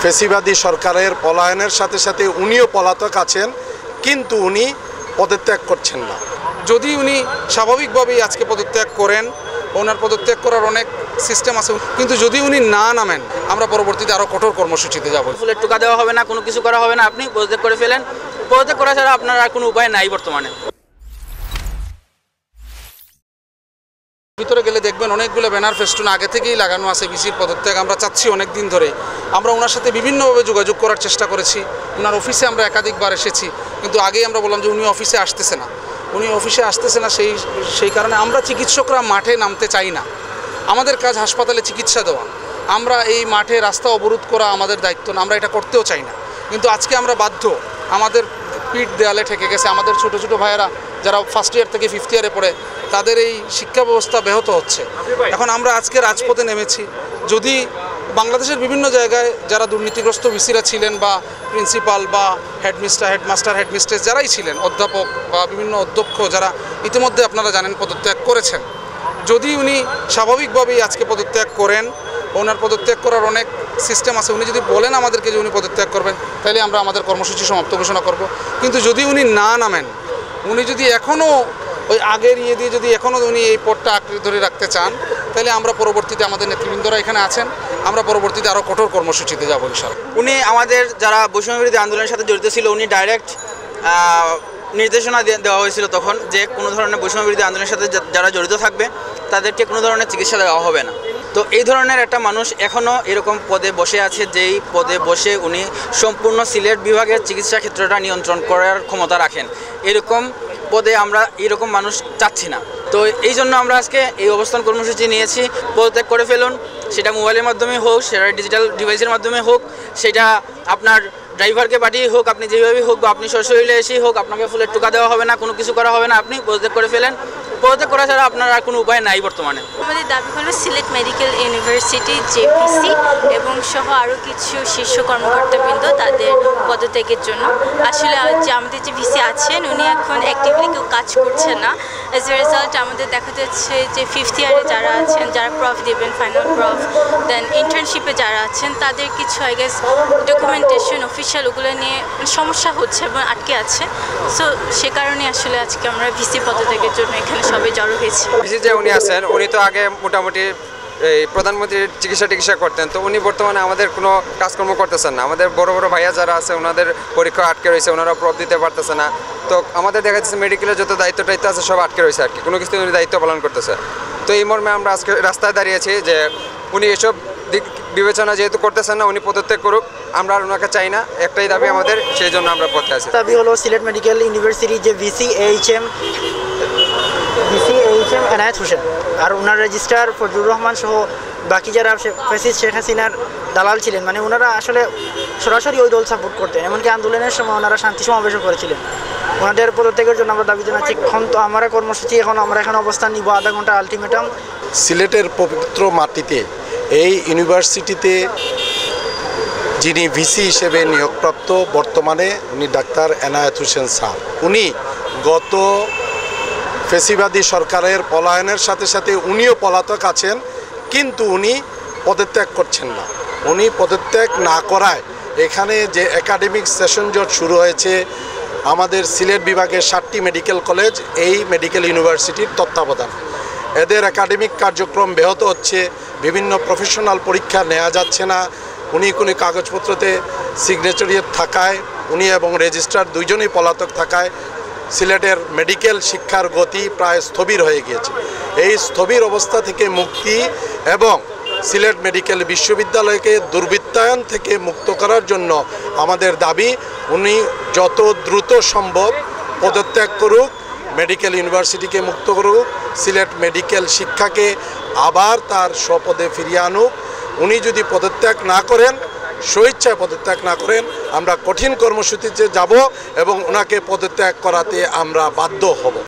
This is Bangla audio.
ফেসিবাদী সরকারের পলায়নের সাথে সাথে উনিও পলাতক আছেন, কিন্তু উনি পদত্যাগ করছেন না। যদি উনি স্বাভাবিকভাবেই আজকে পদত্যাগ করেন, ওনার পদত্যাগ করার অনেক সিস্টেম আছে, কিন্তু যদি উনি না নামেন আমরা পরবর্তীতে আরও কঠোর কর্মসূচিতে যাব। ফুলের টোকা দেওয়া হবে না, কোনো কিছু করা হবে না, আপনি পদত্যাগ করে ফেলেন। পদত্যাগ করা ছাড়া আপনার আর কোনো উপায় নাই বর্তমানে। ভিতরে গেলে দেখবেন অনেকগুলো ব্যানার ফেস্টুন আগে থেকেই লাগানো আছে ভিসির পদত্যাগ। আমরা চাচ্ছি অনেক দিন ধরে, আমরা ওনার সাথে বিভিন্নভাবে যোগাযোগ করার চেষ্টা করেছি। ওনার অফিসে আমরা একাধিকবার এসেছি, কিন্তু আগেই আমরা বললাম যে উনি অফিসে আসতেছে না, সেই কারণে আমরা চিকিৎসকরা মাঠে নামতে চাই না। আমাদের কাজ হাসপাতালে চিকিৎসা দেওয়া, আমরা এই মাঠে রাস্তা অবরোধ করা আমাদের দায়িত্ব না, আমরা এটা করতেও চাই না। কিন্তু আজকে আমরা বাধ্য, আমাদের পিঠ দেয়ালে ঠেকে গেছে। আমাদের ছোট ছোট ভাইয়েরা যারা ফার্স্ট ইয়ার থেকে ফিফথ ইয়ারে পড়ে, তাদের এই শিক্ষা ব্যবস্থা ব্যাহত হচ্ছে। এখন আমরা আজকে রাজপথে নেমেছি। যদি বাংলাদেশের বিভিন্ন জায়গায় যারা দুর্নীতিগ্রস্ত ভিসিরা ছিলেন, বা প্রিন্সিপাল বা হেডমাস্টার হেডমিস্ট্রেস যারাই ছিলেন, অধ্যাপক বা বিভিন্ন অধ্যক্ষ যারা ইতিমধ্যে আপনারা জানেন পদত্যাগ করেছেন, যদি উনি স্বাভাবিকভাবেই আজকে পদত্যাগ করেন, ওনার পদত্যাগ করার অনেক সিস্টেম আছে, উনি যদি বলেন আমাদেরকে যে উনি পদত্যাগ করবেন, তাহলে আমরা আমাদের কর্মসূচি সমাপ্ত ঘোষণা করব। কিন্তু যদি উনি না নামেন, উনি যদি এখনও ওই আগের দিয়ে যদি এখনও উনি এই পদটা আঁকড়ে ধরে রাখতে চান, তাহলে আমরা পরবর্তীতে, আমাদের নেতৃবৃন্দরা এখানে আছেন, আমরা পরবর্তীতে আরও কঠোর কর্মসূচিতে যাব ইনশাআল্লাহ। উনি আমাদের যারা বৈষম্যবিরোধী আন্দোলনের সাথে জড়িত ছিল, উনি ডাইরেক্ট নির্দেশনা দেওয়া হয়েছিল তখন যে কোনো ধরনের বৈষম্যবিরোধী আন্দোলনের সাথে যারা জড়িত থাকবে তাদেরকে কোনো ধরনের চিকিৎসা দেওয়া হবে না। তো এই ধরনের একটা মানুষ এখনও এরকম পদে বসে আছে, যেই পদে বসে উনি সম্পূর্ণ সিলেট বিভাগের চিকিৎসা ক্ষেত্রটা নিয়ন্ত্রণ করার ক্ষমতা রাখেন। এরকম পদে আমরা এরকম মানুষ চাচ্ছি না। তো এই জন্য আমরা আজকে এই অবস্থান কর্মসূচি নিয়েছি। পদত্যাগ করে ফেলুন, সেটা মোবাইলের মাধ্যমে হোক, সেটা ডিজিটাল ডিভাইসের মাধ্যমে হোক, সেটা আপনার ড্রাইভারকে পাঠিয়ে হোক, আপনি যেভাবেই হোক, বা আপনি সশরীরে এসেই হোক, আপনাকে ফুলের টোকা দেওয়া হবে না, কোনো কিছু করা হবে না, আপনি পদত্যাগ করে ফেলেন। পদত্যাগ করা ছাড়া আপনার আর কোনো উপায় নাই বর্তমানে। আমাদের দাবি হলো সিলেট মেডিকেল ইউনিভার্সিটি জেপিসি এবং সহ আরও কিছু শীর্ষ কর্মকর্তাবৃন্দ তাদের পদত্যাগের জন্য। আসলে যে আমাদের যে ভিসি আছেন, উনি এখন অ্যাক্টিভলি কেউ কাজ করছেন না। অ্যাজ এ রেজাল্ট আমাদের দেখা যাচ্ছে যে ফিফথ ইয়ারে যারা আছেন, যারা প্রফ দেবেন, ফাইনাল প্রফ, দেন ইন্টার্নশিপে যারা আছেন, তাদের কিছু আই গেস ডকুমেন্টেশন অফিসিয়াল ওগুলো নিয়ে সমস্যা হচ্ছে এবং আটকে আছে। সো সে কারণে আসলে আজকে আমরা ভিসি পদত্যাগের জন্য এখানে সবাই জড়ো হয়েছি। ভিসি যে উনি আছেন, উনি তো আগে মোটামুটি এই প্রধানমন্ত্রীর চিকিৎসা করতেন, তো উনি বর্তমানে আমাদের কোনো কাজকর্ম করতেছেন না। আমাদের বড় বড় ভাইয়া যারা আছে, ওনাদের পরীক্ষা আটকে রয়েছে, ওনারা প্রব দিতে পারতেছে না। তো আমাদের দেখা যাচ্ছে মেডিকেলের যত দায়িত্ব আছে সব আটকে রয়েছে আর কি, কোনো কিছু উনি দায়িত্ব পালন করতেছে। তো এই মর্মে আমরা আজকে রাস্তায় দাঁড়িয়েছি যে উনি এসব দিক বিবেচনা যেহেতু করতেছেন না, উনি পদত্যাগ করুক। আমরা আর ওনাকে চাই না, একটাই দাবি আমাদের, সেই জন্য আমরা পথে আছি। দাবি হলো সিলেট মেডিকেল ইউনিভার্সিটি যে VC H M Enayet Hossain আর ওনার রেজিস্ট্রার ফজলুর রহমান সহ বাকি যারা ফ্যাসিস্ট শেখ হাসিনার দালাল ছিলেন, মানে ওনারা আসলে সরাসরি ওই দল সাপোর্ট করতেন, এমনকি আন্দোলনের সময় ওনারা শান্তি সমাবেশও করেছিলেন। ওনাদের পদত্যাগের জন্য আমরা দাবি জানাচ্ছি। এখন তো আমরা কর্মসূচি আমরা এখানে অবস্থান নিব, আধা ঘন্টা আলটিমেটাম। সিলেটের পবিত্র মাটিতে, এই ইউনিভার্সিটিতে যিনি ভিসি হিসেবে নিয়োগপ্রাপ্ত বর্তমানে, উনি ডাক্তার এনায়েত হোসেন স্যার। উনি গত ফেসিবাদী সরকারের পলায়নের সাথে সাথে উনিও পলাতক আছেন, কিন্তু উনি পদত্যাগ করছেন না। উনি পদত্যাগ না করায় এখানে যে একাডেমিক সেশন জট শুরু হয়েছে, আমাদের সিলেট বিভাগের 7টি মেডিকেল কলেজ এই মেডিকেল ইউনিভার্সিটির তত্ত্বাবধান, এদের একাডেমিক কার্যক্রম ব্যাহত হচ্ছে। বিভিন্ন প্রফেশনাল পরীক্ষা নেওয়া যাচ্ছে না। উনি কোনো কাগজপত্রতে সিগনেচারি থাকায়, উনি এবং রেজিস্ট্রার দুইজনই পলাতক থাকায় সিলেটের মেডিকেল শিক্ষার গতি প্রায় স্থবির হয়ে গিয়েছে। এই স্থবির অবস্থা থেকে মুক্তি এবং সিলেট মেডিকেল বিশ্ববিদ্যালয়কে দুর্বৃত্তায়ন থেকে মুক্ত করার জন্য আমাদের দাবি, উনি যত দ্রুত সম্ভব পদত্যাগ করুক, মেডিকেল ইউনিভার্সিটিকে মুক্ত করুক, সিলেট মেডিকেল শিক্ষাকে আবার তার স্বপদে ফিরিয়ে আনুক। উনি যদি পদত্যাগ না করেন, স্বেচ্ছায় পদত্যাগ না করেন, আমরা কঠিন কর্মসূচিতে যাব এবং ওনাকে পদত্যাগ করাতে আমরা বাধ্য হব।